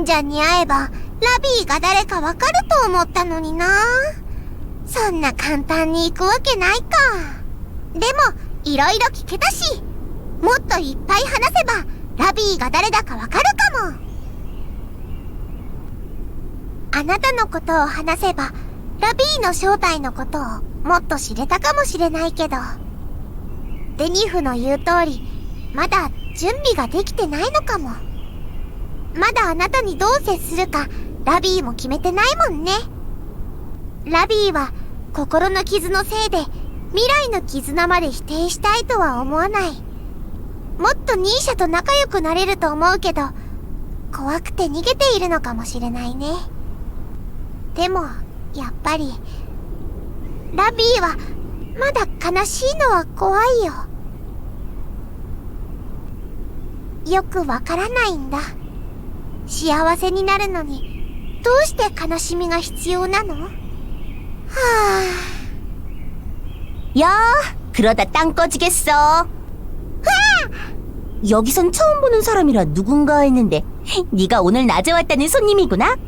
忍者に会えば、ラビーが誰かわかると思ったのにな。そんな簡単に行くわけないか。でも、いろいろ聞けたし、もっといっぱい話せば、ラビーが誰だかわかるかも。あなたのことを話せば、ラビーの正体のことをもっと知れたかもしれないけど、デニフの言う通り、まだ準備ができてないのかも。まだあなたにどう接するか、ラビーも決めてないもんね。ラビーは心の傷のせいで未来の絆まで否定したいとは思わない。もっとニーシャと仲良くなれると思うけど、怖くて逃げているのかもしれないね。でも、やっぱり、ラビーはまだ悲しいのは怖いよ。よくわからないんだ。幸せになるのに、どうして悲しみが必要なの？はぁ. 야, 그러다 땅 꺼지겠어. 여기선 처음 보는 사람이라 누군가 했는데 네가 오늘 낮에 왔다는 손님이구나? あな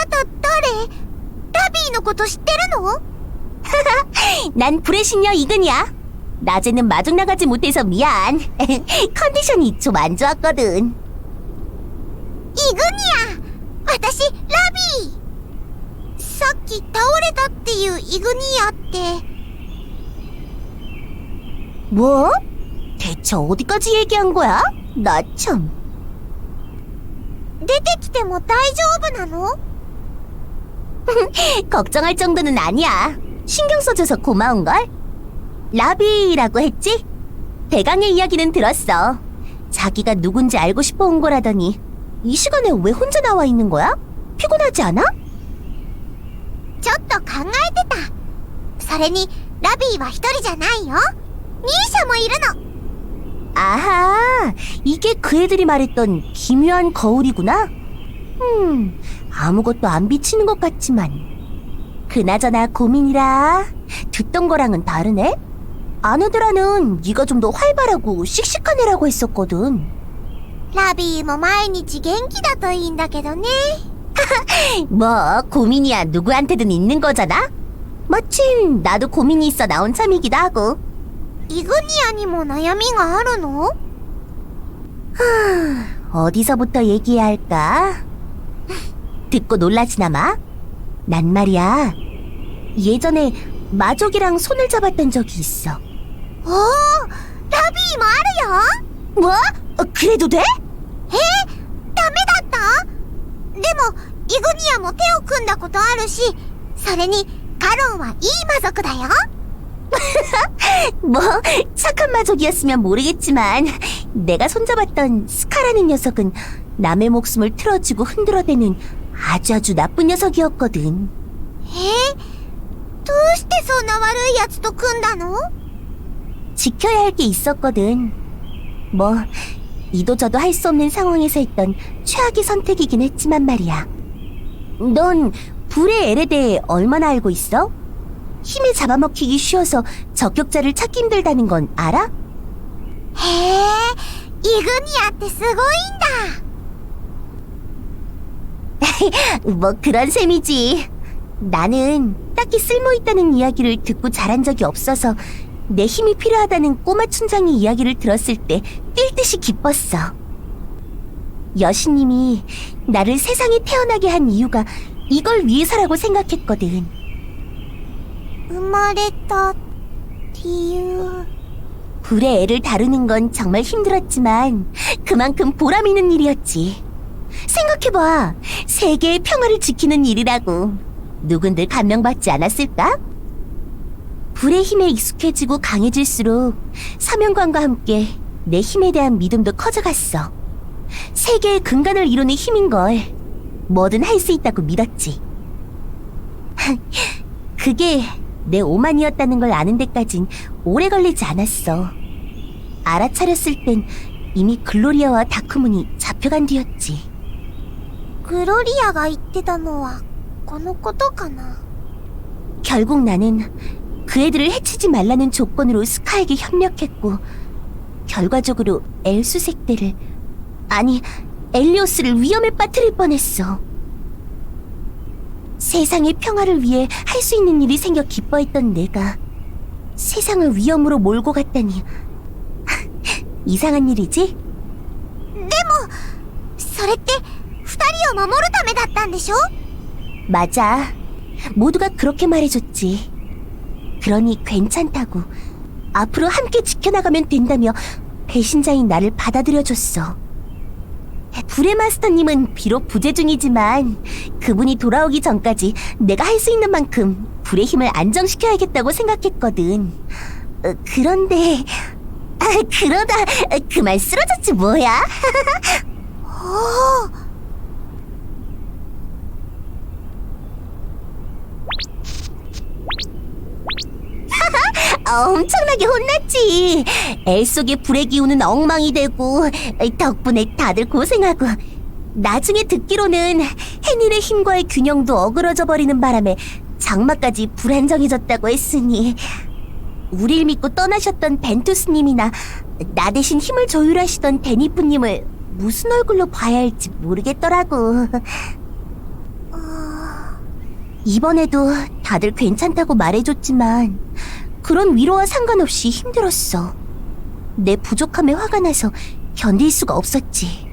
た誰？ラビーのこと知ってるの？ 난 불의 신녀 이근이야. 낮에는 마중 나가지 못해서 미안. 컨디션이 좀 안 좋았거든. イグニア！私、ラビー！さっき倒れたっていうイグニアって。 뭐? 대체 어디까지 얘기한 거야? 나 참. 出てきても大丈夫なの？ 걱정할 정도는 아니야. 신경 써줘서 고마운걸? 라비라고 했지? 대강의 이야기는 들었어. 자기가 누군지 알고 싶어 온 거라더니 이 시간에 왜 혼자 나와 있는 거야? 피곤하지 않아? ちょっと考えてた。それに、ラビーは一人じゃないよ。ニーシャもいるの。 아하, 이게 그 애들이 말했던 기묘한 거울이구나? 아무것도 안 비치는 것 같지만. 그나저나 고민이라. 듣던 거랑은 다르네? 아내들아는 네가 좀 더 활발하고 씩씩한 애라고 했었거든. ラビーも毎日元気だといいんだけどね。 뭐 고민이야 누구한테든 있는 거잖아? 마침 나도 고민이 있어 나온 참이기도 하고. イグニアにも悩みがあるの？ 어디서부터 얘기해야 할까? 듣고 놀라지나 마? 난 말이야, 예전에 마족이랑 손을 잡았던 적이 있어. おー、ラビーもあるよ。 뭐? 그래도 돼? ダメだった？でも、イグニアも手を組んだことあるし、それに、カロンはいい魔族だよ。 뭐 착한 마족이었으면 모르겠지만 내가 손잡았던 스카라는 녀석은 남의 목숨을 틀어주고 흔들어대는 아주 나쁜 녀석이었거든. どうしてそんな悪い奴と組んだの？ 지켜야 할 게 있었거든. 뭐 이도저도 할 수 없는 상황에서 했던 최악의 선택이긴 했지만 말이야. 넌 불의 엘에 대해 얼마나 알고 있어? 힘에 잡아먹히기 쉬워서 적격자를 찾기 힘들다는 건 알아? へえ、イグニアってすごいんだ。 뭐 그런 셈이지. 나는 딱히 쓸모있다는 이야기를 듣고 자란 적이 없어서 내 힘이 필요하다는 꼬마 춘장의 이야기를 들었을 때 뛸 듯이 기뻤어. 여신님이 나를 세상에 태어나게 한 이유가 이걸 위해서라고 생각했거든. 生まれた理由。 불의 애를 다루는 건 정말 힘들었지만 그만큼 보람 있는 일이었지. 생각해봐. 세계의 평화를 지키는 일이라고. 누군들 감명받지 않았을까? 불의 힘에 익숙해지고 강해질수록 사명감과 함께 내 힘에 대한 믿음도 커져갔어. 세계의 근간을 이루는 힘인걸. 뭐든 할 수 있다고 믿었지. 그게 내 오만이었다는 걸 아는 데까진 오래 걸리지 않았어. 알아차렸을 땐 이미 글로리아와 다크문이 잡혀간 뒤였지. グロリアが言ってたのはこのことかな。 결국 나는 그 애들을 해치지 말라는 조건으로 스카에게 협력했고 결과적으로 엘수색대를, 아니 엘리오스를 위험에 빠뜨릴 뻔했어. 세상의 평화를 위해 할 수 있는 일이 생겨 기뻐했던 내가 세상을 위험으로 몰고 갔다니. 이상한 일이지? それって二人を守るためだったんでしょ? 맞아. 모두가 그렇게 말해줬지. 그러니 괜찮다고. 앞으로 함께 지켜나가면 된다며 배신자인 나를 받아들여줬어. 불의 마스터님은 비록 부재 중이지만 그분이 돌아오기 전까지 내가 할 수 있는 만큼 불의 힘을 안정시켜야겠다고 생각했거든. 그런데 그러다 그만 쓰러졌지 뭐야. 엄청나게 혼났지. 애 속에 불의 기운은 엉망이 되고 덕분에 다들 고생하고 나중에 듣기로는 해닐의 힘과의 균형도 어그러져 버리는 바람에 장마까지 불안정해졌다고 했으니 우릴 믿고 떠나셨던 벤투스님이나 나 대신 힘을 조율하시던 데니프님을 무슨 얼굴로 봐야 할지 모르겠더라고. 이번에도 다들 괜찮다고 말해줬지만 그런 위로와 상관없이 힘들었어. 내 부족함에 화가 나서 견딜 수가 없었지.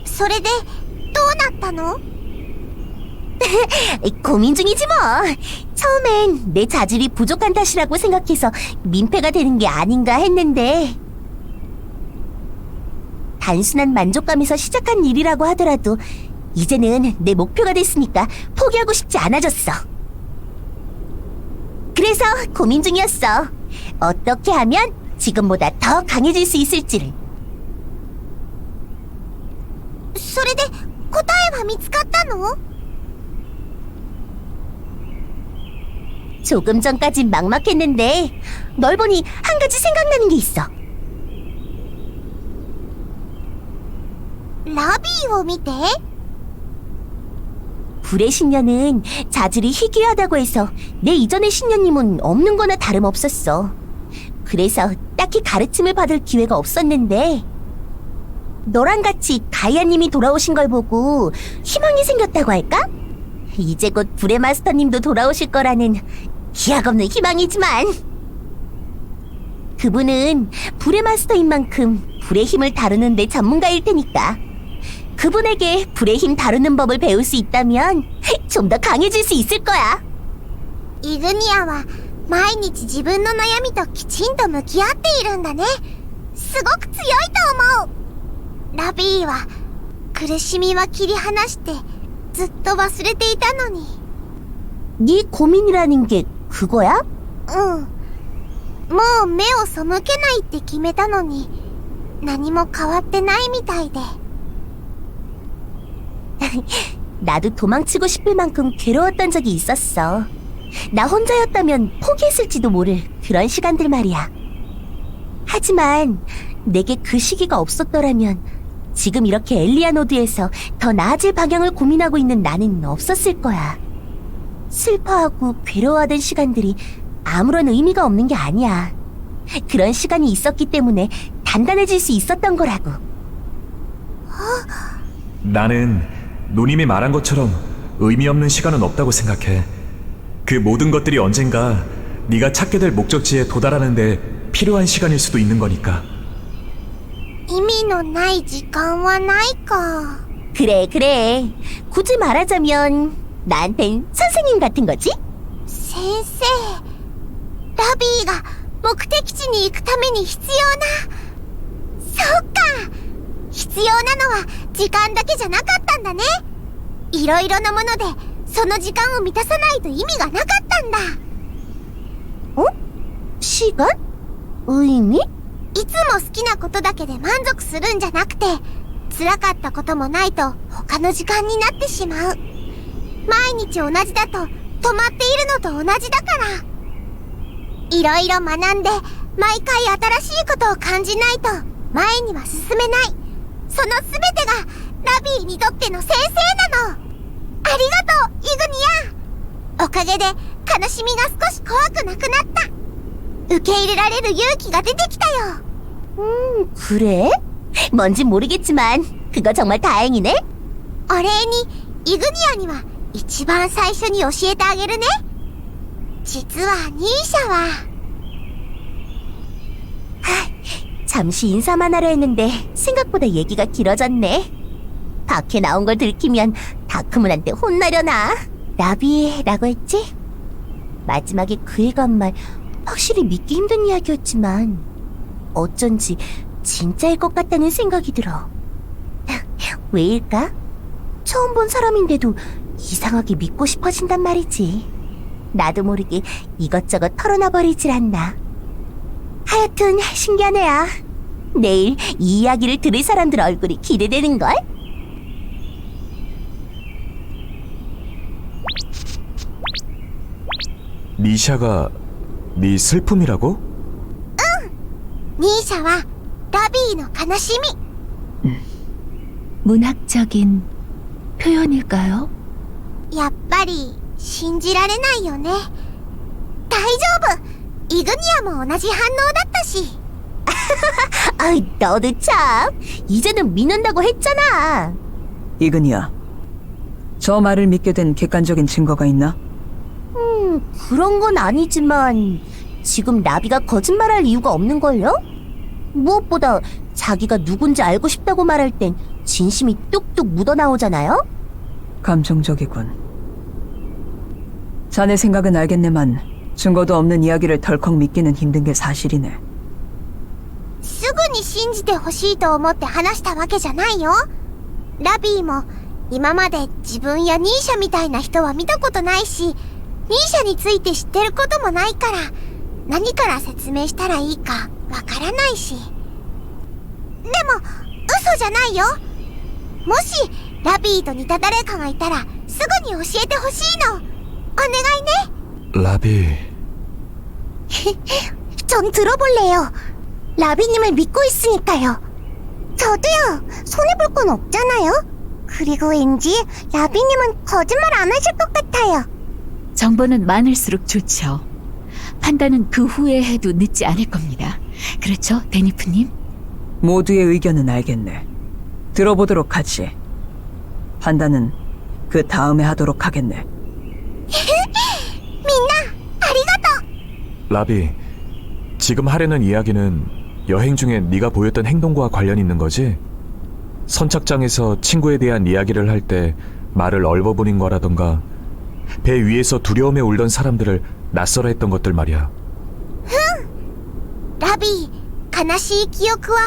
それでどうなったの? 고민 중이지 뭐. 처음엔 내 자질이 부족한 탓이라고 생각해서 민폐가 되는 게 아닌가 했는데 단순한 만족감에서 시작한 일이라고 하더라도 이제는 내 목표가 됐으니까 포기하고 싶지 않아졌어. 그래서 고민 중이었어. 어떻게 하면 지금보다 더 강해질 수 있을지를. それで答えは見つかったの? 조금 전까진 막막했는데 널 보니 한 가지 생각나는 게 있어. ラビーを見て? 불의 신녀는 자질이 희귀하다고 해서 내 이전의 신녀님은 없는 거나 다름없었어. 그래서 딱히 가르침을 받을 기회가 없었는데 너랑 같이 가이아님이 돌아오신 걸 보고 희망이 생겼다고 할까? 이제 곧 불의 마스터님도 돌아오실 거라는 기약없는 희망이지만 그분은 불의 마스터인 만큼 불의 힘을 다루는 데 전문가일 테니까 그분에게 불의 힘 다루는 법을 배울 수 있다면 좀 더 강해질 수 있을 거야. イグニアは毎日自分の悩みときちんと向き合っているんだね。すごく強いと思う。ラビーは苦しみは切り離してずっと忘れていたのに。 네 고민이라는 게 그거야? もう目を背けないって決めたのに何も変わってないみたいで。 나도 도망치고 싶을 만큼 괴로웠던 적이 있었어. 나 혼자였다면 포기했을지도 모를 그런 시간들 말이야. 하지만 내게 그 시기가 없었더라면 지금 이렇게 엘리아노드에서 더 나아질 방향을 고민하고 있는 나는 없었을 거야. 슬퍼하고 괴로워하던 시간들이 아무런 의미가 없는 게 아니야. 그런 시간이 있었기 때문에 단단해질 수 있었던 거라고. 나는 노님이 말한 것처럼 의미 없는 시간은 없다고 생각해. 그 모든 것들이 언젠가 네가 찾게 될 목적지에 도달하는 데 필요한 시간일 수도 있는 거니까. 意味のない時間はないか。 그래. 굳이 말하자면 나한텐 선생님 같은 거지? 先生、ラビーが目的地に行くために必要な。そっか。必要なのは時間だけじゃなかったんだね。いろいろなものでその時間を満たさないと意味がなかったんだ。 시간? 의미? いつも好きなことだけで満足するんじゃなくて、辛かったこともないと他の時間になってしまう。毎日同じだと止まっているのと同じだから。いろいろ学んで毎回新しいことを感じないと前には進めない。そのすべてがラビーにとっての先生なの。ありがとう、イグニア。おかげで悲しみが少し怖くなくなった。受け入れられる勇気が出てきたよ。 그래? 뭔진 모르겠지만 그거 정말 다행이네. お礼にイグニアには一番最初に教えてあげるね。実はニーシャは 잠시 인사만 하려 했는데 생각보다 얘기가 길어졌네. 밖에 나온 걸 들키면 다크문한테 혼나려나. 라비라고 했지? 마지막에 그 애가 한 말 확실히 믿기 힘든 이야기였지만 어쩐지 진짜일 것 같다는 생각이 들어. 왜일까? 처음 본 사람인데도 이상하게 믿고 싶어진단 말이지. 나도 모르게 이것저것 털어놔 버리질 않나. 하여튼 신기한 애야. 내일 이 이야기를 들을 사람들 얼굴이 기대되는걸? 니샤가 네 슬픔이라고? ニーシャはラビーの悲しみ。 문학적인 표현일까요? やっぱり信じられないよね。大丈夫。イグニアも同じ反応だったし。 아이, 너도 참. 이제는 믿는다고 했잖아. 이근이야, 저 말을 믿게 된 객관적인 증거가 있나? 그런 건 아니지만 지금 라비가 거짓말할 이유가 없는걸요? 무엇보다 자기가 누군지 알고 싶다고 말할 땐 진심이 뚝뚝 묻어나오잖아요? 감정적이군. 자네 생각은 알겠네만 증거도 없는 이야기를 덜컥 믿기는 힘든 게 사실이네. すぐに信じてほしいと思って話したわけじゃないよ。ラビーも今まで自分やニーシャみたいな人は見たことないし、ニーシャについて知ってることもないから、何から説明したらいいかわからないし。でも、嘘じゃないよ。もし、ラビーと似た誰かがいたら、すぐに教えてほしいの。お願いね。 라비... 좀 들어볼래요. 라비님을 믿고 있으니까요. 저도요. 손해볼 건 없잖아요. 그리고 왠지 라비님은 거짓말 안 하실 것 같아요. 정보는 많을수록 좋죠. 판단은 그 후에 해도 늦지 않을 겁니다. 그렇죠, 데니프님? 모두의 의견은 알겠네. 들어보도록 하지. 판단은 그 다음에 하도록 하겠네. みんなありがとう。 라비, 지금 하려는 이야기는 여행 중에 네가 보였던 행동과 관련 있는 거지? 선착장에서 친구에 대한 이야기를 할 때 말을 얼버무린 거라던가 배 위에서 두려움에 울던 사람들을 낯설어 했던 것들 말이야. ラビー、悲しい記憶は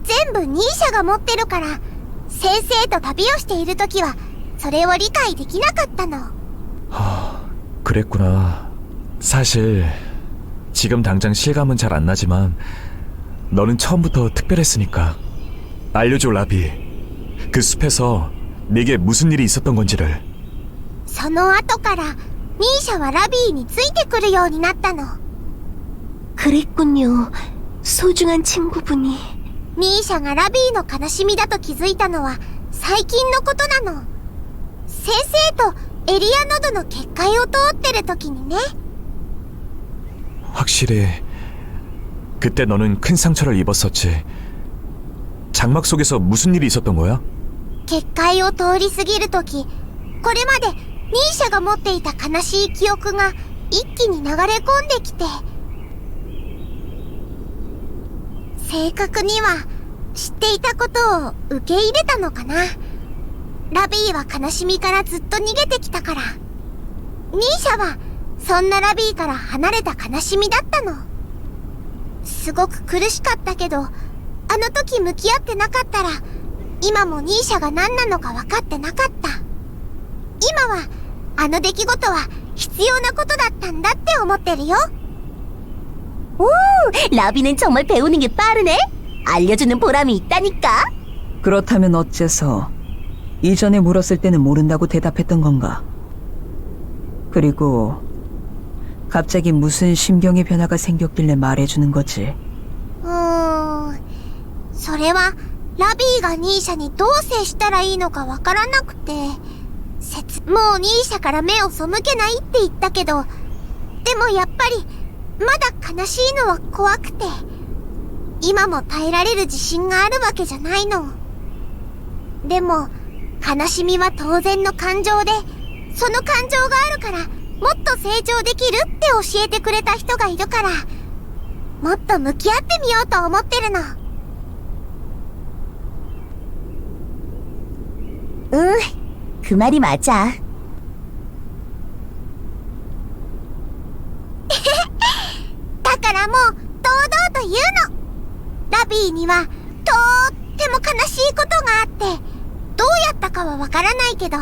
全部ニーシャが持ってるから、先生と旅をしているときはそれを理解できなかったの。 그랬구나. 사실 지금 당장 실감은 잘 안 나지만 너는 처음부터 특별했으니까. 알려줘, 라비. 그 숲에서 네게 무슨 일이 있었던 건지를. その後からニーシャはラビーについてくるようになったの。 그랬군요. 소중한 친구분이. ニーシャがラビーの悲しみだと気づいたのは最近のことなの。先生とエリアノドの結界を通ってる時にね。 확실히 그때 너는 큰 상처를 입었었지. 장막 속에서 무슨 일이 있었던 거야? 結界を通り過ぎる時、これまでニーシャが持っていた悲しい記憶が一気に流れ込んできて、正確には知っていたことを受け入れたのかな。ラビーは悲しみからずっと逃げてきたから、ニーシャはそんなラビーから離れた悲しみだったの。すごく苦しかったけど、あの時向き合ってなかったら今もニーシャが何なのか分かってなかった。今はあの出来事は必要なことだったんだって思ってるよ。 오, 라비는 정말 배우는 게 빠르네. 알려주는 보람이 있다니까. 그렇다면 어째서 이전에 물었을 때는 모른다고 대답했던 건가? 그리고 갑자기 무슨 심경의 변화가 생겼길래 말해주는 거지? それはラビーがニーシャにどう接したらいいのかわからなくて、もうニーシャから目を背けないって言ったけど、でもやっぱりまだ悲しいのは怖くて、今も耐えられる自信があるわけじゃないの。でも、悲しみは当然の感情で、その感情があるから、もっと成長できるって教えてくれた人がいるから、もっと向き合ってみようと思ってるの。그 말이 맞아. だからもう、堂々と言うの。ラビーには、とっても悲しいことがあって、どうやったかはわからないけど、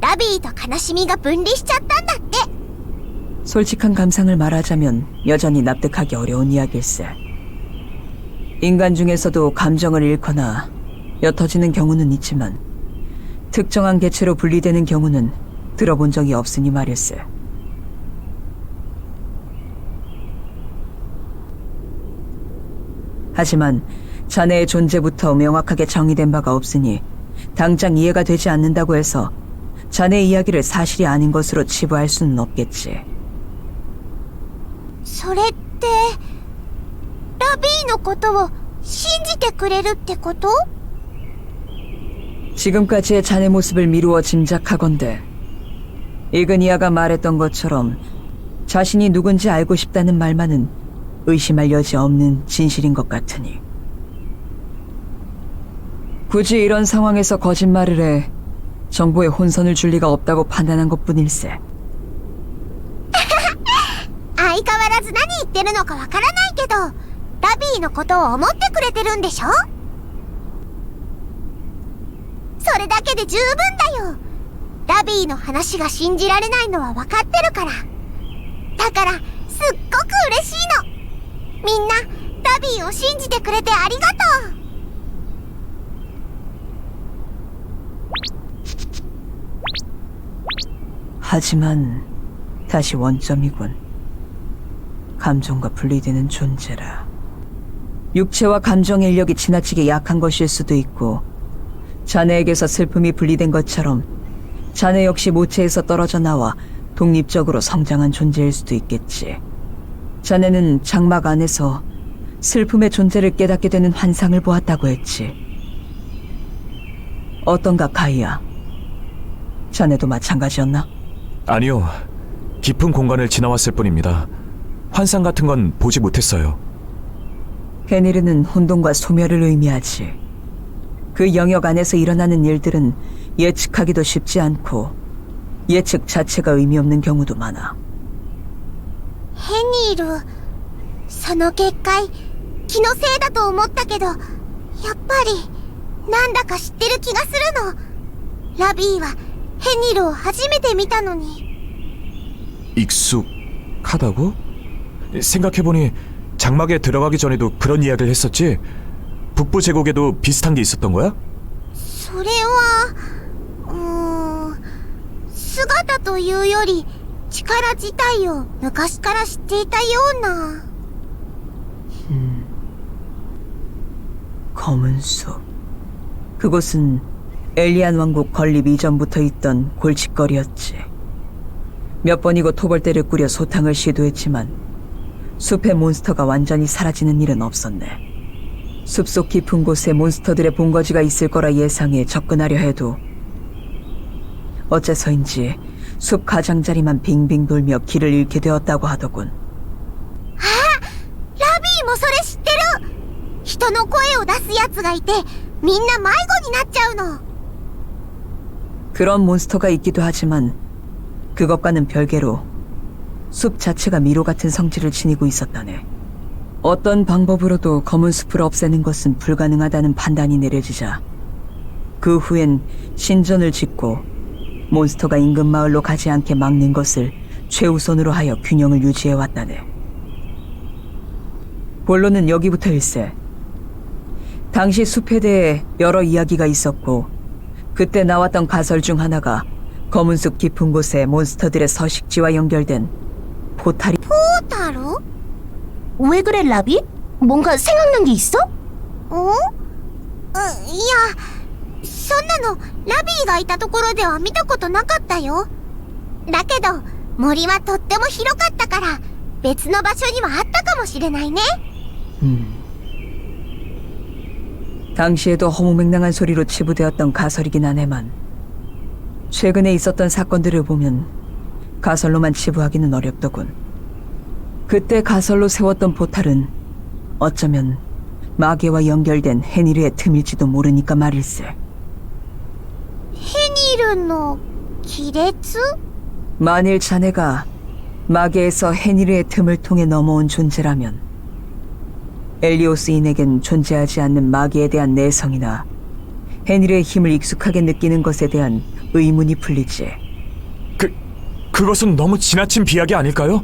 ラビーと悲しみが分離しちゃったんだって。 솔직한 감상을 말하자면 여전히 납득하기 어려운 이야기일세. 인간 중에서도 감정을 잃거나 옅어지는 경우는 있지만 특정한 개체로 분리되는 경우는 들어본 적이 없으니 말일세. 하지만 자네의 존재부터 명확하게 정의된 바가 없으니 당장 이해가 되지 않는다고 해서 자네의 이야기를 사실이 아닌 것으로 치부할 수는 없겠지. それって、ラビーのことを信じてくれるってこと？ 지금까지의 자네 모습을 미루어 짐작하건대 이그니아가 말했던 것처럼 자신이 누군지 알고 싶다는 말만은 의심할 여지 없는 진실인 것 같으니 굳이 이런 상황에서 거짓말을 해 정보에 혼선을 줄 리가 없다고 판단한 것뿐일세. 相変わらず何言ってるのかわからないけど、ラビーのことを思ってくれてるんでしょ？それだけで十分だよ。ラビーの話が信じられないのはわかってるから。だから、すっごく嬉しいの。みんな、ラビーを信じてくれてありがとう。 하지만 다시 원점이군. 감정과 분리되는 존재라. 육체와 감정의 인력이 지나치게 약한 것일 수도 있고 자네에게서 슬픔이 분리된 것처럼 자네 역시 모체에서 떨어져 나와 독립적으로 성장한 존재일 수도 있겠지. 자네는 장막 안에서 슬픔의 존재를 깨닫게 되는 환상을 보았다고 했지. 어떤가, 가이아? 자네도 마찬가지였나? 아니요. 깊은 공간을 지나왔을 뿐입니다. 환상 같은 건 보지 못했어요. 헤니르는 혼돈과 소멸을 의미하지. 그 영역 안에서 일어나는 일들은 예측하기도 쉽지 않고 예측 자체가 의미 없는 경우도 많아. ヘニール、その結界、気のせいだと思ったけど、やっぱり、なんだか知ってる気がするの。ラビーは、ヘニールを初めて見たのに。 익숙하다고? 생각해보니 장막에 들어가기 전에도 그런 이야기를 했었지? 북부 제국에도 비슷한 게 있었던 거야? それは、姿というより、力自体を昔から知っていたような。 검은 숲. 그곳은 엘리안 왕국 건립 이전부터 있던 골칫거리였지. 몇 번이고 토벌대를 꾸려 소탕을 시도했지만 숲의 몬스터가 완전히 사라지는 일은 없었네. 숲속 깊은 곳에 몬스터들의 본거지가 있을 거라 예상해 접근하려 해도 어째서인지 숲 가장자리만 빙빙 돌며 길을 잃게 되었다고 하더군. ラビーもそれ知ってる。人の声を出す奴がいて、みんな迷子になっちゃうの。 그런 몬스터가 있기도 하지만 그것과는 별개로 숲 자체가 미로 같은 성질을 지니고 있었다네. 어떤 방법으로도 검은 숲을 없애는 것은 불가능하다는 판단이 내려지자 그 후엔 신전을 짓고 몬스터가 인근 마을로 가지 않게 막는 것을 최우선으로 하여 균형을 유지해왔다네. 본론은 여기부터일세. 당시 숲에 대해 여러 이야기가 있었고 그때 나왔던 가설 중 하나가 검은 숲 깊은 곳에 몬스터들의 서식지와 연결된 포탈이 ポータル？ 왜 그래, 라비? 뭔가 생각난 게 있어? いや、そんなの、ラビーがいたところでは見たことなかったよ。だけど、森はとっても広かったから、別の場所にはあったかもしれないね。 당시에도 허무맹랑한 소리로 치부되었던 가설이긴 하네만 최근에 있었던 사건들을 보면 가설로만 치부하기는 어렵더군. 그때 가설로 세웠던 포탈은 어쩌면 마계와 연결된 헤니르의 틈일지도 모르니까 말일세. 헤니르의 기列? 만일 자네가 마계에서 헤니르의 틈을 통해 넘어온 존재라면 엘리오스인에겐 존재하지 않는 마계에 대한 내성이나 헤니르의 힘을 익숙하게 느끼는 것에 대한 의문이 풀리지. 그것은 너무 지나친 비약이 아닐까요?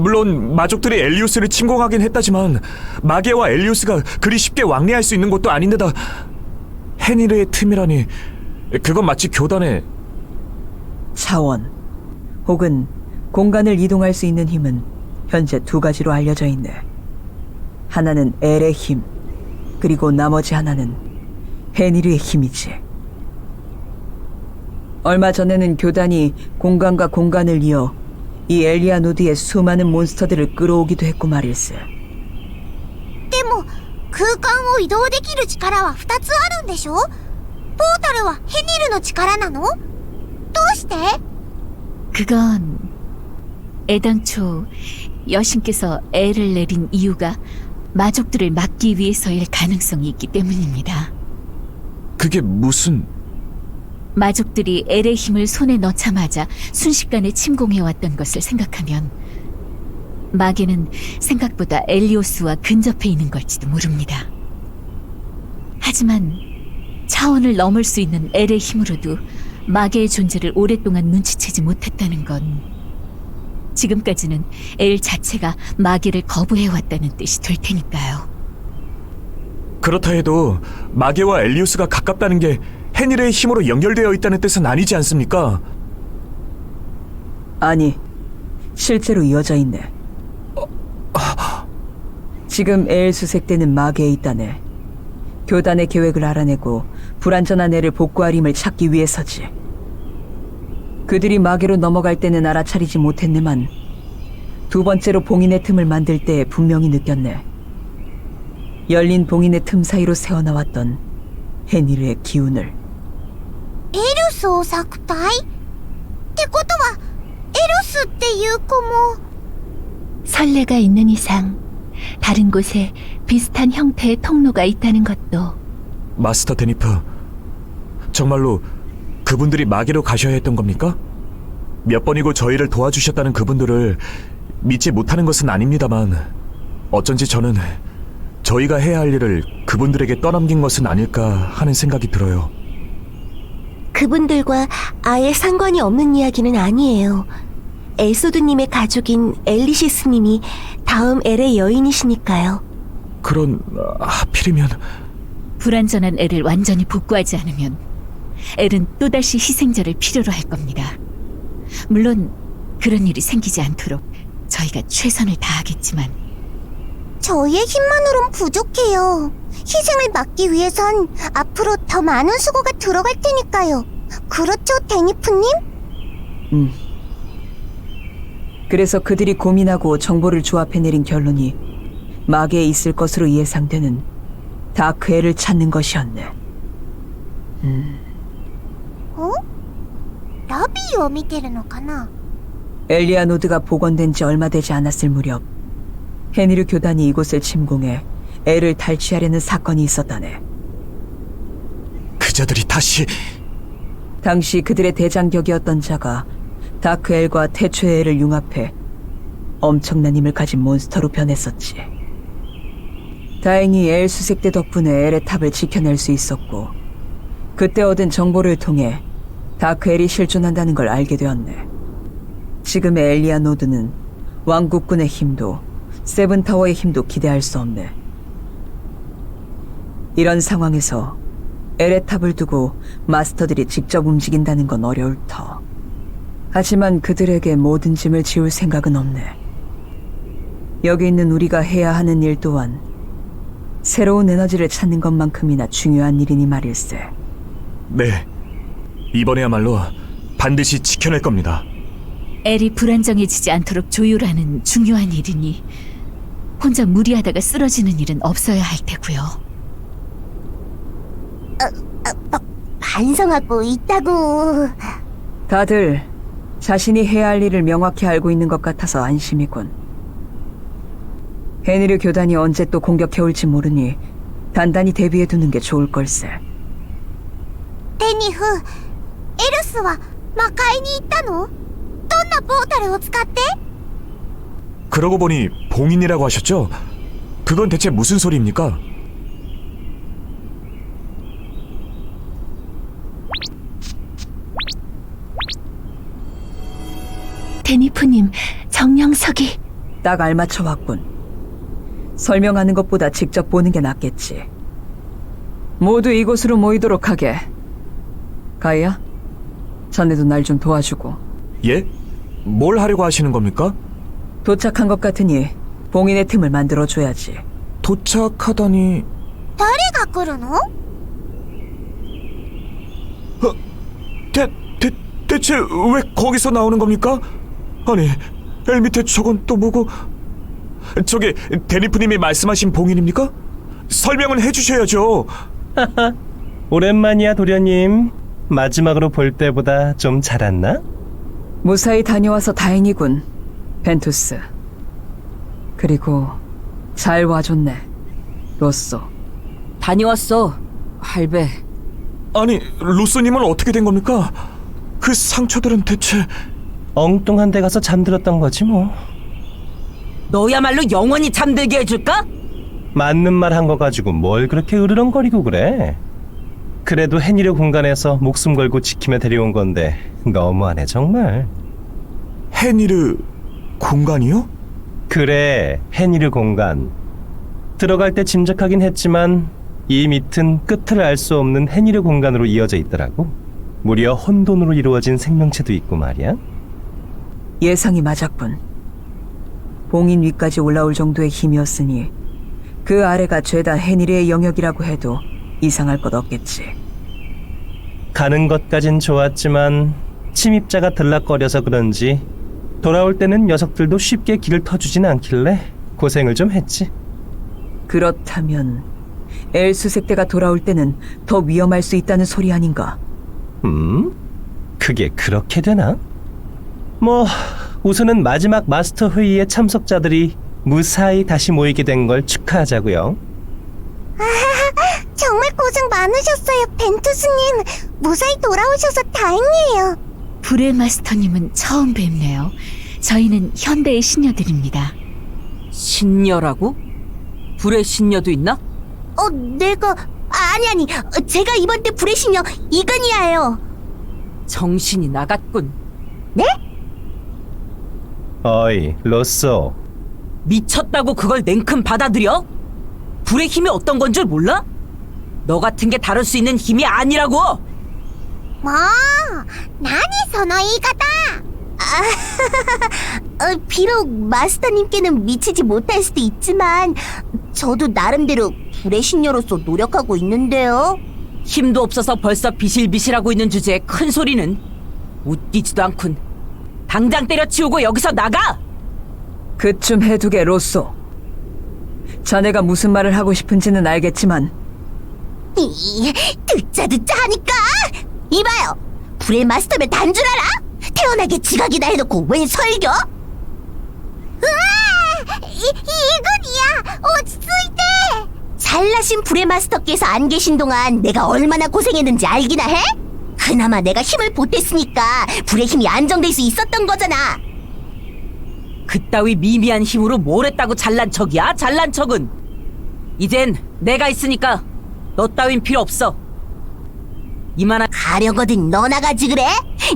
물론 마족들이 엘리오스를 침공하긴 했다지만 마계와 엘리오스가 그리 쉽게 왕래할 수 있는 곳도 아닌데다 헤니르의 틈이라니 그건 마치 교단의 차원 혹은 공간을 이동할 수 있는 힘은 현재 두 가지로 알려져 있네. 하나는 엘의 힘, 그리고 나머지 하나는 헤니르의 힘이지. 얼마 전에는 교단이 공간과 공간을 이어 이 엘리아노드의 수많은 몬스터들을 끌어오기도 했고 말일세. でも空間を移動できる力は2つあるんでしょ？ポータルはヘニルの力なの？どうして？ 그건 애당초 여신께서 애를 내린 이유가 마족들을 막기 위해서일 가능성이 있기 때문입니다. 그게 무슨... 마족들이 엘의 힘을 손에 넣자마자 순식간에 침공해왔던 것을 생각하면 마계는 생각보다 엘리오스와 근접해 있는 걸지도 모릅니다. 하지만 차원을 넘을 수 있는 엘의 힘으로도 마계의 존재를 오랫동안 눈치채지 못했다는 건 지금까지는 엘 자체가 마계를 거부해왔다는 뜻이 될 테니까요. 그렇다 해도 마계와 엘리오스가 가깝다는 게 헤니르의 힘으로 연결되어 있다는 뜻은 아니지 않습니까? 아니, 실제로 이어져 있네. 지금 엘 수색대는 마계에 있다네. 교단의 계획을 알아내고 불완전한 애를 복구할 힘을 찾기 위해서지. 그들이 마계로 넘어갈 때는 알아차리지 못했네만 두 번째로 봉인의 틈을 만들 때 분명히 느꼈네. 열린 봉인의 틈 사이로 새어나왔던 헤니르의 기운을. エルスを作体？ってことはエルスっていう子も 선례가 있는 이상 다른 곳에 비슷한 형태의 통로가 있다는 것도 마스터 데니프, 정말로 그분들이 마계로 가셔야 했던 겁니까? 몇 번이고 저희를 도와주셨다는 그분들을 믿지 못하는 것은 아닙니다만 어쩐지 저는 저희가 해야 할 일을 그분들에게 떠넘긴 것은 아닐까 하는 생각이 들어요. 그분들과 아예 상관이 없는 이야기는 아니에요. 엘소드님의 가족인 엘리시스님이 다음 엘의 여인이시니까요. 그런... 하필이면... 불완전한 엘을 완전히 복구하지 않으면 엘은 또다시 희생자를 필요로 할 겁니다. 물론 그런 일이 생기지 않도록 저희가 최선을 다하겠지만 저희의 힘만으론 부족해요. 희생을 막기 위해선 앞으로 더 많은 수고가 들어갈 테니까요. 그렇죠, 데니프님? 그래서 그들이 고민하고 정보를 조합해 내린 결론이 마계에 있을 것으로 예상되는 다크엘을 찾는 것이었네. ラビーを見てるのかな？ 엘리아노드가 복원된 지 얼마 되지 않았을 무렵 헤니르 교단이 이곳을 침공해 엘을 탈취하려는 사건이 있었다네. 그자들이 다시... 당시 그들의 대장격이었던 자가 다크엘과 태초의 엘을 융합해 엄청난 힘을 가진 몬스터로 변했었지. 다행히 엘 수색대 덕분에 엘의 탑을 지켜낼 수 있었고 그때 얻은 정보를 통해 다크엘이 실존한다는 걸 알게 되었네. 지금의 엘리아노드는 왕국군의 힘도 세븐타워의 힘도 기대할 수 없네. 이런 상황에서 엘의 탑을 두고 마스터들이 직접 움직인다는 건 어려울 터. 하지만 그들에게 모든 짐을 지울 생각은 없네. 여기 있는 우리가 해야 하는 일 또한 새로운 에너지를 찾는 것만큼이나 중요한 일이니 말일세. 네, 이번에야말로 반드시 지켜낼 겁니다. 엘이 불안정해지지 않도록 조율하는 중요한 일이니 혼자 무리하다가 쓰러지는 일은 없어야 할 테고요. 반성하고 있다고. 다들 자신이 해야 할 일을 명확히 알고 있는 것 같아서 안심이군. 헤니르 교단이 언제 또 공격해올지 모르니 단단히 대비해두는 게 좋을 걸세. デニフ、エルスは魔界に行ったの？どんなポータルを使って？ 그러고 보니 봉인이라고 하셨죠? 그건 대체 무슨 소리입니까? 데니프님, 정령석이. 딱 알맞춰 왔군. 설명하는 것보다 직접 보는 게 낫겠지. 모두 이곳으로 모이도록 하게. 가이야, 자네도 날 좀 도와주고. 예? 뭘 하려고 하시는 겁니까? 도착한 것 같으니 봉인의 틈을 만들어줘야지. 도착하다니... 誰が来るの？ 대체 왜 거기서 나오는 겁니까? 아니, 엘 밑에 저건 또 뭐고... 저게 데니프님이 말씀하신 봉인입니까? 설명은 해주셔야죠. 오랜만이야 도련님. 마지막으로 볼 때보다 좀 자랐나? 무사히 다녀와서 다행이군, 벤투스. 그리고 잘 와줬네, 로쏘. 다녀왔어, 할배. 아니, 로쏘님은 어떻게 된 겁니까? 그 상처들은 대체... 엉뚱한 데 가서 잠들었던 거지 뭐. 너야말로 영원히 잠들게 해줄까? 맞는 말 한 거 가지고 뭘 그렇게 으르렁거리고 그래. 그래도 헤니르 공간에서 목숨 걸고 지키며 데려온 건데 너무하네 정말. 헤니르... 공간이요? 그래, 헤니르 공간. 들어갈 때 짐작하긴 했지만 이 밑은 끝을 알 수 없는 헤니르 공간으로 이어져 있더라고. 무려 혼돈으로 이루어진 생명체도 있고 말이야. 예상이 맞았군. 봉인 위까지 올라올 정도의 힘이었으니 그 아래가 죄다 헤니르의 영역이라고 해도 이상할 것 없겠지. 가는 것까진 좋았지만 침입자가 들락거려서 그런지 돌아올 때는 녀석들도 쉽게 길을 터주진 않길래 고생을 좀 했지. 그렇다면 엘수색대가 돌아올 때는 더 위험할 수 있다는 소리 아닌가? 그게 그렇게 되나? 뭐 우선은 마지막 마스터 회의의 참석자들이 무사히 다시 모이게 된 걸 축하하자고요. 정말 고생 많으셨어요, 벤투스님. 무사히 돌아오셔서 다행이에요. 불의 마스터님은 처음 뵙네요. 저희는 현대의 신녀들입니다. 신녀라고? 불의 신녀도 있나? 내가... 아니, 제가 이번 때 불의 신녀 이간이야예요. 정신이 나갔군. 어이, 로쏘. 미쳤다고 그걸 냉큼 받아들여? 불의 힘이 어떤 건 줄 몰라? 너 같은 게 다룰 수 있는 힘이 아니라고! もう、何その言い方。 비록 마스터님께는 미치지 못할 수도 있지만 저도 나름대로 불의 신녀로서 노력하고 있는데요. 힘도 없어서 벌써 비실비실하고 있는 주제에 큰 소리는 웃기지도 않군. 당장 때려치우고 여기서 나가! 그쯤 해두게, 로쏘. 자네가 무슨 말을 하고 싶은지는 알겠지만 듣자 하니까. 이봐요, 불의 마스터면 단 줄 알아? 태어나게 지각이나 해놓고 웬 설교? 이군이야, 落ち着いて。 잘나신 불의 마스터께서 안 계신 동안 내가 얼마나 고생했는지 알기나 해? 그나마 내가 힘을 보탰으니까 불의 힘이 안정될 수 있었던 거잖아. 그따위 미미한 힘으로 뭘 했다고 잘난 척이야? 잘난 척은! 이젠 내가 있으니까 너 따윈 필요 없어. 이만한 가려거든 너나 가지 그래?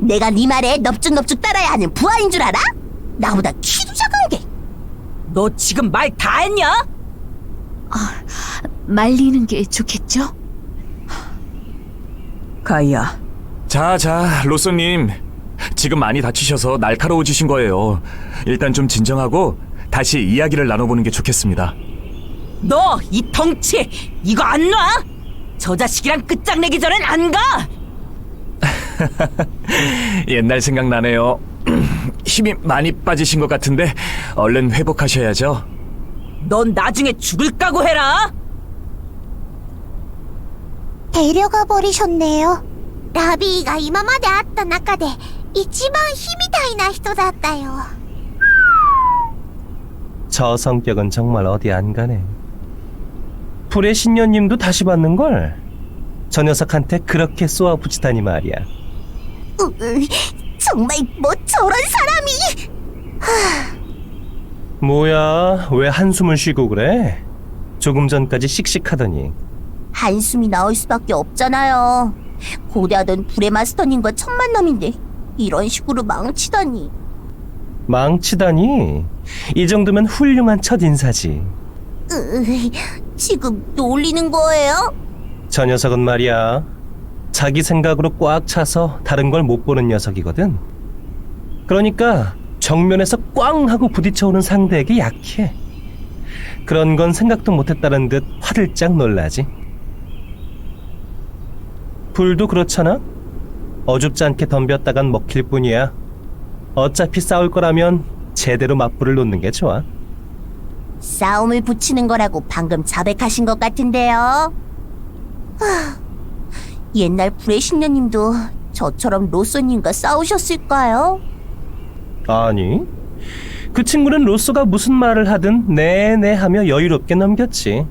내가 네 말에 넙죽넙죽 따라야 하는 부하인 줄 알아? 나보다 키도 작은 게. 너 지금 말 다 했냐? 말리는 게 좋겠죠? 가이야, 자, 로쏘님. 지금 많이 다치셔서 날카로워지신 거예요. 일단 좀 진정하고 다시 이야기를 나눠보는 게 좋겠습니다. 너 이 덩치 이거 안 놔? 저 자식이랑 끝장내기 전엔 안 가! 옛날 생각나네요. 힘이 많이 빠지신 것 같은데 얼른 회복하셔야죠. 넌 나중에 죽을 각오해라! 데려가 버리셨네요. 라비가 今まで会った中で一番火みたいな人だったよ。 저 성격은 정말 어디 안 가네. 불의 신녀님도 다시 봤는걸? 저 녀석한테 그렇게 쏘아붙이다니 말이야. 정말 뭐 저런 사람이. 뭐야, 왜 한숨을 쉬고 그래? 조금 전까지 씩씩하더니. 한숨이 나올 수밖에 없잖아요. 고대하던 불의 마스터님과 첫 만남인데 이런 식으로 망치다니. 망치다니? 이 정도면 훌륭한 첫인사지. 지금 놀리는 거예요? 저 녀석은 말이야, 자기 생각으로 꽉 차서 다른 걸 못 보는 녀석이거든. 그러니까 정면에서 꽝 하고 부딪혀오는 상대에게 약해. 그런 건 생각도 못했다는 듯 화들짝 놀라지. 불도 그렇잖아? 어줍지 않게 덤볐다간 먹힐 뿐이야. 어차피 싸울 거라면 제대로 맞불을 놓는 게 좋아. 싸움을 붙이는 거라고 방금 자백하신 것 같은데요. 옛날 불의 신녀님도 저처럼 로쏘님과 싸우셨을까요? 아니, 그 친구는 로쏘가 무슨 말을 하든 네네 하며 여유롭게 넘겼지.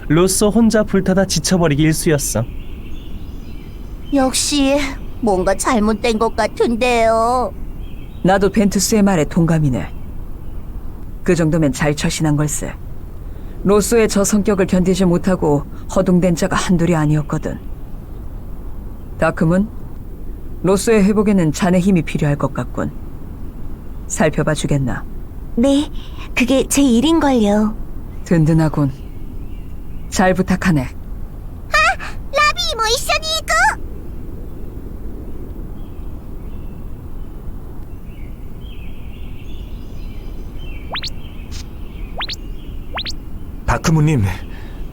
로쏘 혼자 불타다 지쳐버리기 일쑤였어. 역시 뭔가 잘못된 것 같은데요. 나도 벤투스의 말에 동감이네. 그 정도면 잘 처신한 걸세. 로쏘의 저 성격을 견디지 못하고 허둥댄 자가 한둘이 아니었거든. 다크문, 로쏘의 회복에는 자네 힘이 필요할 것 같군. 살펴봐 주겠나? 네, 그게 제 일인걸요. 든든하군. 잘 부탁하네. ラビーも一緒に行く。 다크문님,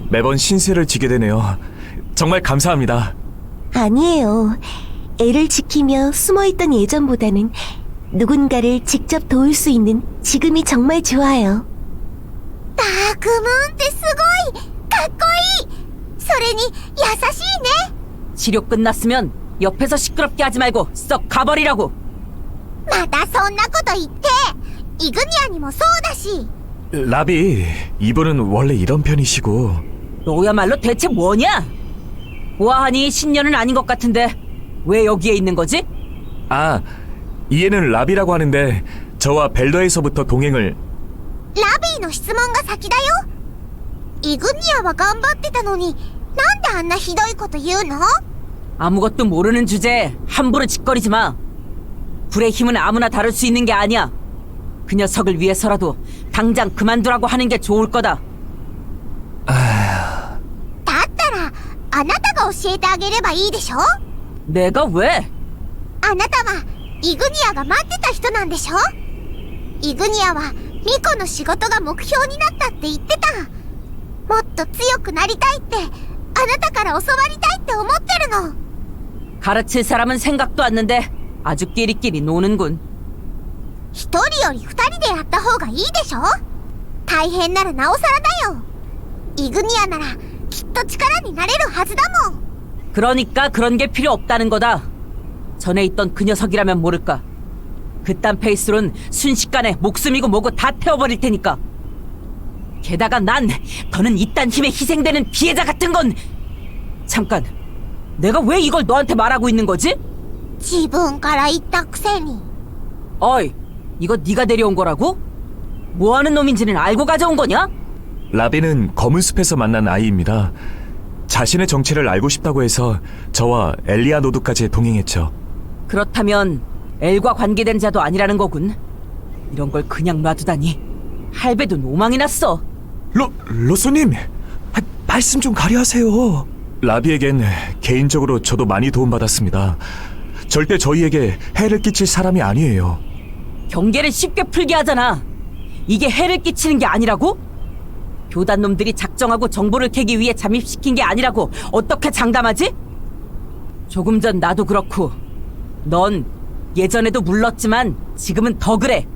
매번 신세를 지게 되네요. 정말 감사합니다. 아니에요. 애를 지키며 숨어있던 예전보다는 누군가를 직접 도울 수 있는 지금이 정말 좋아요. ダークムーンってすごいかっこいい。それに優しいね。 치료 끝났으면 옆에서 시끄럽게 하지 말고 썩 가버리라고. またそんなこと言って。イグニアにもそうだし。 라비, 이분은 원래 이런 편이시고. 너야말로 대체 뭐냐? 보아하니 신녀는 아닌 것 같은데 왜 여기에 있는 거지? 아, 이해는 라비라고 하는데 저와 벨더에서부터 동행을. ラビーの質問が先だよ。イグニアは頑張ってたのになんであんなひどいこと言うの？ 아무것도 모르는 주제에 함부로 짓거리지 마. 불의 힘은 아무나 다룰 수 있는 게 아니야. 그 녀석을 위해서라도 당장 그만두라고 하는 게 좋을 거다. だったらあなたが教えてあげればいいでしょ？ 내가 왜? あなたはイグニアが待ってた人なんでしょ？イグニアはミコの仕事が目標になったって言ってた。もっと強くなりたいってあなたから教わりたいって思ってるの。 가르칠 사람은 생각도 않는데 아주 끼리끼리 노는군. 一人より二人でやった方がいいでしょ？大変ならなおさらだよ。イグニアならきっと力になれるはずだもん。 그러니까 그런 게 필요 없다는 거다. 전에 있던 그 녀석이라면 모를까. 그딴 페이스론 순식간에 목숨이고 뭐고 다 태워버릴 테니까. 게다가 난 더는 이딴 힘에 희생되는 피해자 같은 건. 잠깐, 내가 왜 이걸 너한테 말하고 있는 거지? 自分から言ったくせに。 어이, 이거 네가 데려온 거라고? 뭐하는 놈인지는 알고 가져온 거냐? 라비는 검은 숲에서 만난 아이입니다. 자신의 정체를 알고 싶다고 해서 저와 엘리아 노드까지 동행했죠. 그렇다면 엘과 관계된 자도 아니라는 거군. 이런 걸 그냥 놔두다니. 할배도 노망이 났어. 로소님! 말씀 좀 가려하세요. 라비에겐 개인적으로 저도 많이 도움받았습니다. 절대 저희에게 해를 끼칠 사람이 아니에요. 경계를 쉽게 풀게 하잖아. 이게 해를 끼치는 게 아니라고? 교단놈들이 작정하고 정보를 캐기 위해 잠입시킨 게 아니라고 어떻게 장담하지? 조금 전 나도 그렇고 넌 예전에도 물렀지만 지금은 더 그래.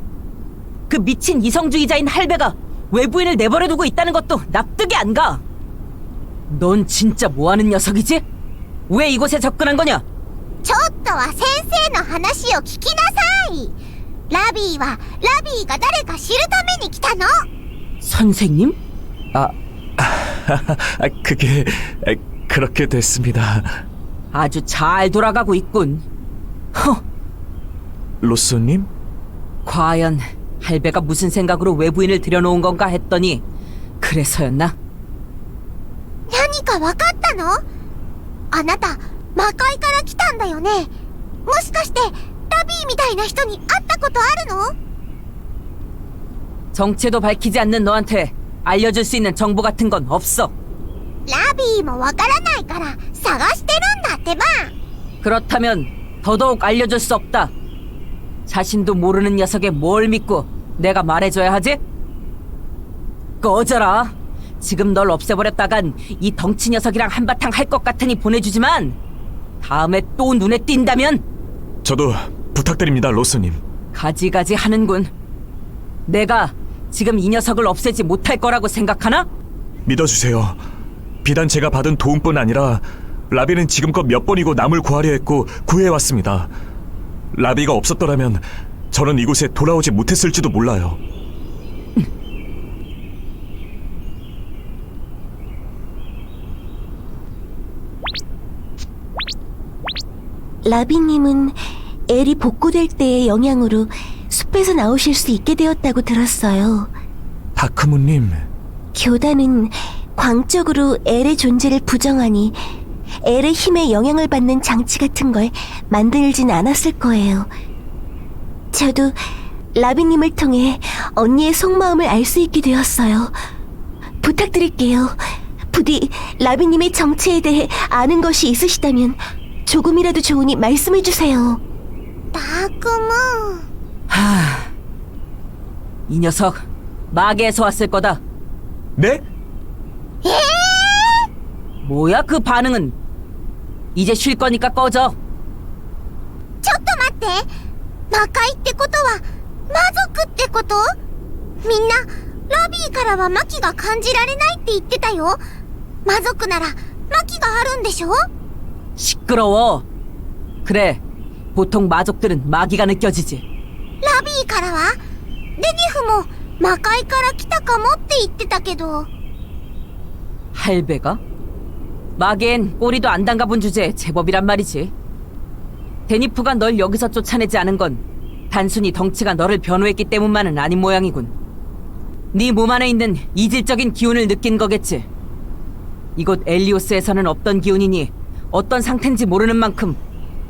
그 미친 이성주의자인 할배가 외부인을 내버려두고 있다는 것도 납득이 안 가. 넌 진짜 뭐하는 녀석이지? 왜 이곳에 접근한 거냐? ちょっとは先生の話を聞きなさい。ラビーは、ラビーが誰か知るために来たの。 선생님? 그게 그렇게 됐습니다. 아주 잘 돌아가고 있군. 허, 로쏘님? 과연 할배가 무슨 생각으로 외부인을 들여놓은 건가 했더니 그래서였나? 何かわかったの？あなた、魔界から来たんだよね。もしかして、ラビーみたいな人に会ったことあるの？ 정체도 밝히지 않는 너한테 알려줄 수 있는 정보 같은 건 없어. ラビーもわからないから探してるんだってば。 그렇다면 더더욱 알려줄 수 없다. 자신도 모르는 녀석의 뭘 믿고 내가 말해줘야 하지? 꺼져라. 지금 널 없애버렸다간 이 덩치 녀석이랑 한바탕 할 것 같으니 보내주지만 다음에 또 눈에 띈다면 저도 부탁드립니다, 로쏘님. 가지가지 하는군. 내가 지금 이 녀석을 없애지 못할 거라고 생각하나? 믿어주세요. 비단 제가 받은 도움뿐 아니라 라비는 지금껏 몇 번이고 남을 구하려 했고 구해왔습니다. 라비가 없었더라면 저는 이곳에 돌아오지 못했을지도 몰라요. 라비님은 엘이 복구될 때의 영향으로 숲에서 나오실 수 있게 되었다고 들었어요. 다크문님, 교단은 광적으로 엘의 존재를 부정하니 엘의 힘에 영향을 받는 장치 같은 걸 만들진 않았을 거예요. 저도 라비님을 통해 언니의 속마음을 알 수 있게 되었어요. 부탁드릴게요. 부디 라비님의 정체에 대해 아는 것이 있으시다면 조금이라도 좋으니 말씀해주세요. ダークムーン。 이 녀석 마계에서 왔을 거다. 네? 뭐야 그 반응은? 이제 쉴 거니까 꺼져. ちょっと待って。魔界ってことは、魔族ってこと？みんな、ラビーからは魔気が感じられないって言ってたよ。魔族なら、魔気があるんでしょ？ 시끄러워. 그래, 보통 마족들은 마기가 느껴지지. ラビーからは？デニフも、魔界から来たかもって言ってたけど。 할배가? 마계엔 꼬리도 안 담가본 주제에 제법이란 말이지. 데니프가 널 여기서 쫓아내지 않은 건 단순히 덩치가 너를 변호했기 때문만은 아닌 모양이군. 네 몸 안에 있는 이질적인 기운을 느낀 거겠지. 이곳 엘리오스에서는 없던 기운이니 어떤 상태인지 모르는 만큼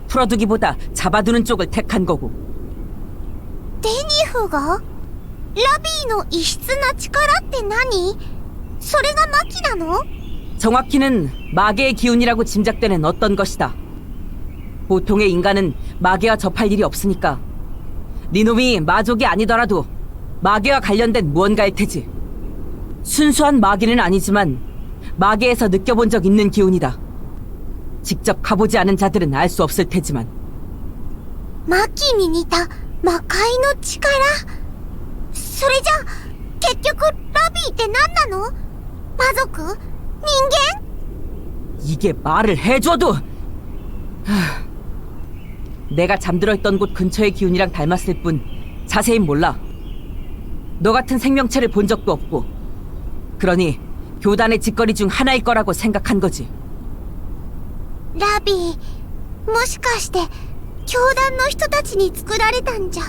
풀어두기보다 잡아두는 쪽을 택한 거고. デニフが？ラビーの異質な力って何？それが魔気なの？ 정확히는 마계의 기운이라고 짐작되는 어떤 것이다. 보통의 인간은 마계와 접할 일이 없으니까 네 놈이 마족이 아니더라도 마계와 관련된 무언가일 테지. 순수한 마계는 아니지만 마계에서 느껴본 적 있는 기운이다. 직접 가보지 않은 자들은 알 수 없을 테지만. 魔気に似た魔界の力？それじゃ、結局ラビーって何なの？魔族？人間？ 이게 말을 해줘도 내가 잠들어 있던 곳 근처의 기운이랑 닮았을 뿐 자세히 몰라. 너 같은 생명체를 본 적도 없고 그러니 교단의 짓거리 중 하나일 거라고 생각한 거지. ラビー、もしかして、教団の人たちに作られたんじゃ。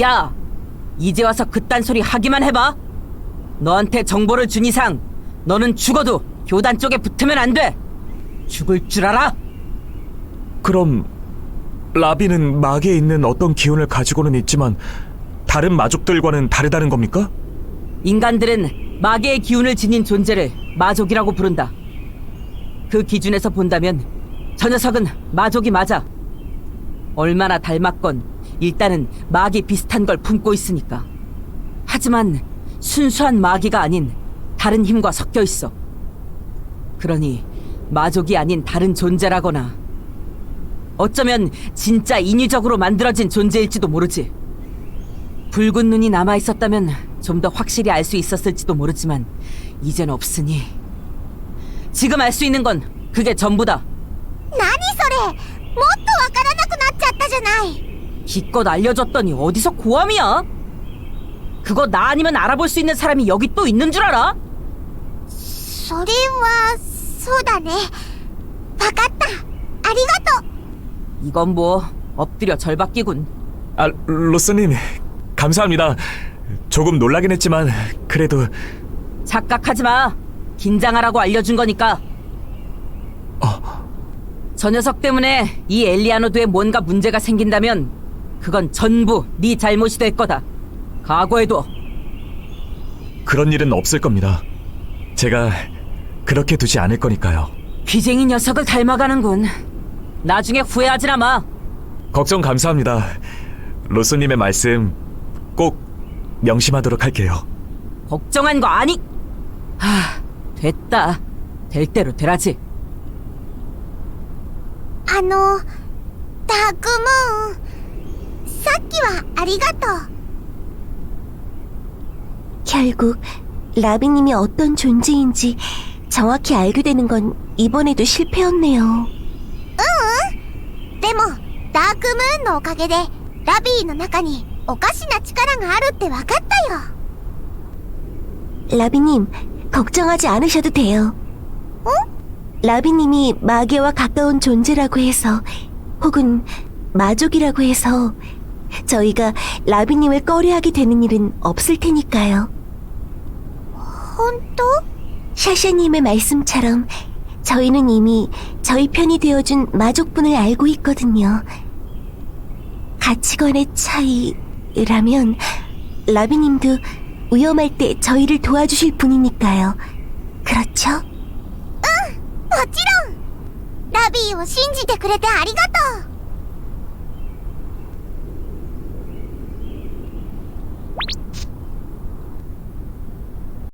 야! 이제 와서 그딴 소리 하기만 해봐. 너한테 정보를 준 이상 너는 죽어도 교단 쪽에 붙으면 안 돼. 죽을 줄 알아? 그럼 라비는 마계에 있는 어떤 기운을 가지고는 있지만 다른 마족들과는 다르다는 겁니까? 인간들은 마계의 기운을 지닌 존재를 마족이라고 부른다. 그 기준에서 본다면 저 녀석은 마족이 맞아. 얼마나 닮았건 일단은 마기 비슷한 걸 품고 있으니까. 하지만 순수한 마기가 아닌 다른 힘과 섞여 있어. 그러니 마족이 아닌 다른 존재라거나 어쩌면 진짜 인위적으로 만들어진 존재일지도 모르지. 붉은 눈이 남아있었다면 좀 더 확실히 알 수 있었을지도 모르지만 이젠 없으니 지금 알 수 있는 건 그게 전부다. 何それ、もっとわからなくなっちゃったじゃない。 기껏 알려줬더니 어디서 고함이야? 그거 나 아니면 알아볼 수 있는 사람이 여기 또 있는 줄 알아? それはそうだね。わかった。ありがとう。 이건 뭐 엎드려 절박기군. 아, 로스님, 감사합니다. 조금 놀라긴 했지만 그래도 착각하지 마. 긴장하라고 알려준 거니까. 저 녀석 때문에 이 엘리아노드에 뭔가 문제가 생긴다면 그건 전부 네 잘못이 될 거다. 각오해둬. 그런 일은 없을 겁니다. 제가 그렇게 두지 않을 거니까요. 귀쟁이 녀석을 닮아가는군. 나중에 후회하지나 마. 걱정 감사합니다. 로스님의 말씀 꼭 명심하도록 할게요. 걱정한 거 아니... 됐다. 될 대로 되라지. たくもん、さっきはありがとう。 결국 라비님이 어떤 존재인지 정확히 알게 되는 건 이번에도 실패였네요. でもダークムーンのおかげでラビーの中におかしな力があるって分かったよ。 라비님, 걱정하지 않으셔도 돼요. 라비님이 마계와 가까운 존재라고 해서, 혹은 마족이라고 해서 저희가 라비님을 꺼려하게 되는 일은 없을 테니까요. 本当？ 샤샤님의 말씀처럼 저희는 이미 저희 편이 되어준 마족분을 알고 있거든요. 가치관의 차이라면 라비님도 위험할 때 저희를 도와주실 분이니까요. 그렇죠? もちろん。ラビーを信じてくれてありがとう。